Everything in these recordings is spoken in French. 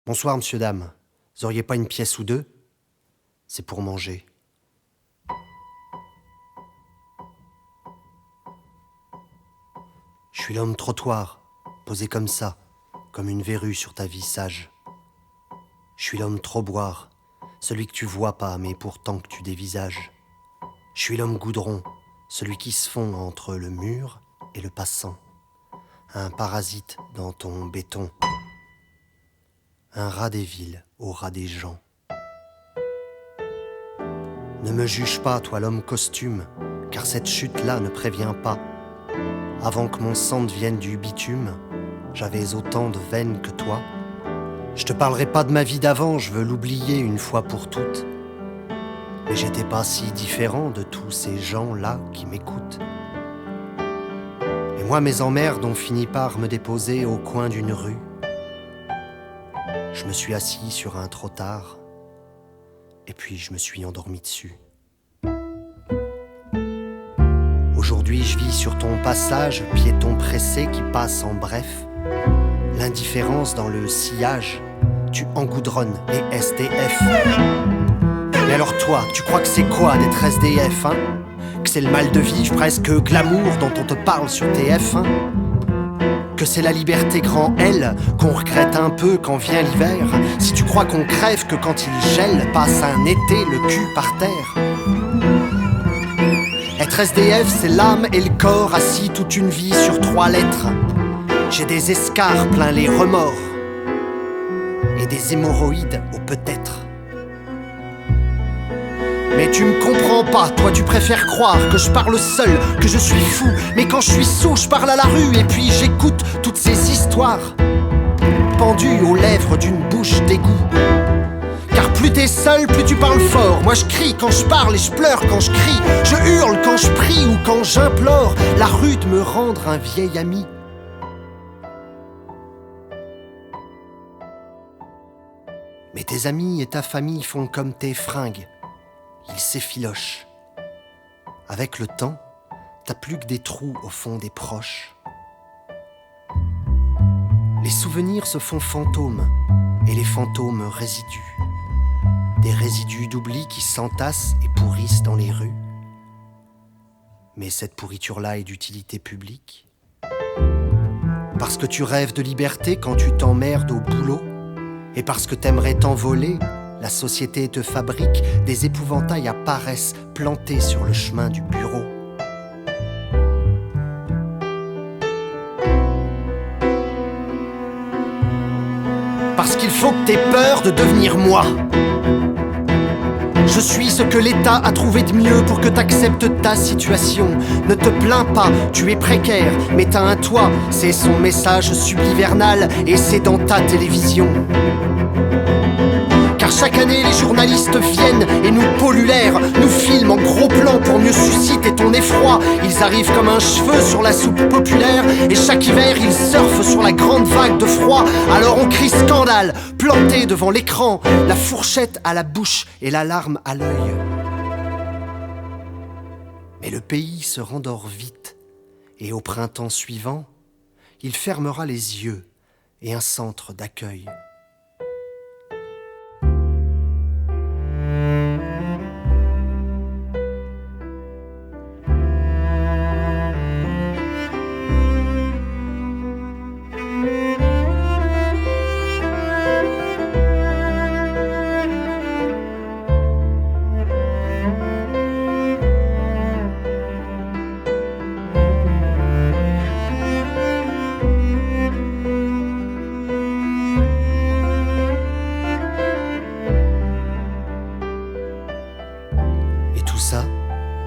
Bonsoir, monsieur, dame. Vous auriez pas une pièce ou deux? C'est pour manger. Je suis l'homme trottoir, posé comme ça, comme une verrue sur ta vie sage. Je suis l'homme trop boire, celui que tu vois pas, mais pourtant que tu dévisages. Je suis l'homme goudron, celui qui se fond entre le mur et le passant. Un parasite dans ton béton. Un rat des villes au rat des gens. Ne me juge pas, toi l'homme costume, car cette chute-là ne prévient pas. Avant que mon sang devienne du bitume, j'avais autant de veines que toi. Je te parlerai pas de ma vie d'avant, je veux l'oublier une fois pour toutes. Mais j'étais pas si différent de tous ces gens-là qui m'écoutent. Et moi, mes emmerdes ont fini par me déposer au coin d'une rue. Je me suis assis sur un trottoir, et puis je me suis endormi dessus. Aujourd'hui, je vis sur ton passage, piéton pressé qui passe en bref. L'indifférence dans le sillage, tu engoudronnes les SDF. Mais alors toi, tu crois que c'est quoi d'être SDF, hein? Que c'est le mal de vivre, presque glamour dont on te parle sur TF1? Que c'est la liberté grand L, qu'on regrette un peu quand vient l'hiver? Si tu crois qu'on crève que quand il gèle, passe un été le cul par terre. Être SDF, c'est l'âme et le corps assis toute une vie sur 3 lettres. J'ai des escarres plein les remords et des hémorroïdes au peut-être. Mais tu me comprends pas, toi tu préfères croire que je parle seul, que je suis fou. Mais quand je suis sourd, je parle à la rue et puis j'écoute toutes ces histoires pendues aux lèvres d'une bouche d'égout. Car plus t'es seul, plus tu parles fort. Moi je crie quand je parle et je pleure quand je crie. Je hurle quand je prie ou quand j'implore la rue de me rendre un vieil ami. Mais tes amis et ta famille font comme tes fringues. Ils s'effilochent. Avec le temps, t'as plus que des trous au fond des proches. Les souvenirs se font fantômes et les fantômes résidus. Des résidus d'oubli qui s'entassent et pourrissent dans les rues. Mais cette pourriture-là est d'utilité publique. Parce que tu rêves de liberté quand tu t'emmerdes au boulot, et parce que t'aimerais t'envoler, la société te fabrique des épouvantails à paresse plantés sur le chemin du bureau. Parce qu'il faut que t'aies peur de devenir moi. Je suis ce que l'État a trouvé de mieux pour que t'acceptes ta situation. Ne te plains pas, tu es précaire, mais t'as un toit. C'est son message sublivernal et c'est dans ta télévision. Car chaque année les journalistes viennent et nous polluent l'air, nous filment en gros plan pour mieux susciter ton effroi. Ils arrivent comme un cheveu sur la soupe populaire et chaque hiver ils surfent sur la grande vague de froid. Alors on crie scandale, planté devant l'écran, la fourchette à la bouche et l'alarme à l'œil. Mais le pays se rendort vite et au printemps suivant, il fermera les yeux et un centre d'accueil.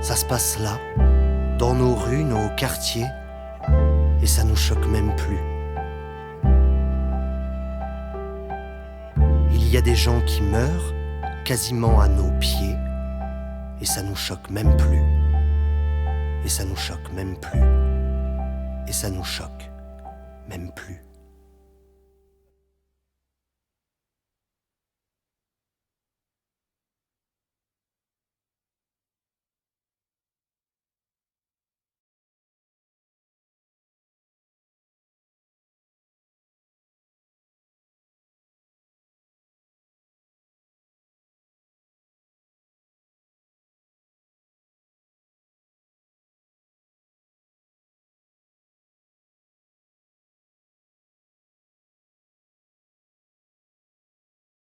Ça se passe là, dans nos rues, nos quartiers, et ça nous choque même plus. Il y a des gens qui meurent quasiment à nos pieds, et ça nous choque même plus. Et ça nous choque même plus. Et ça nous choque même plus.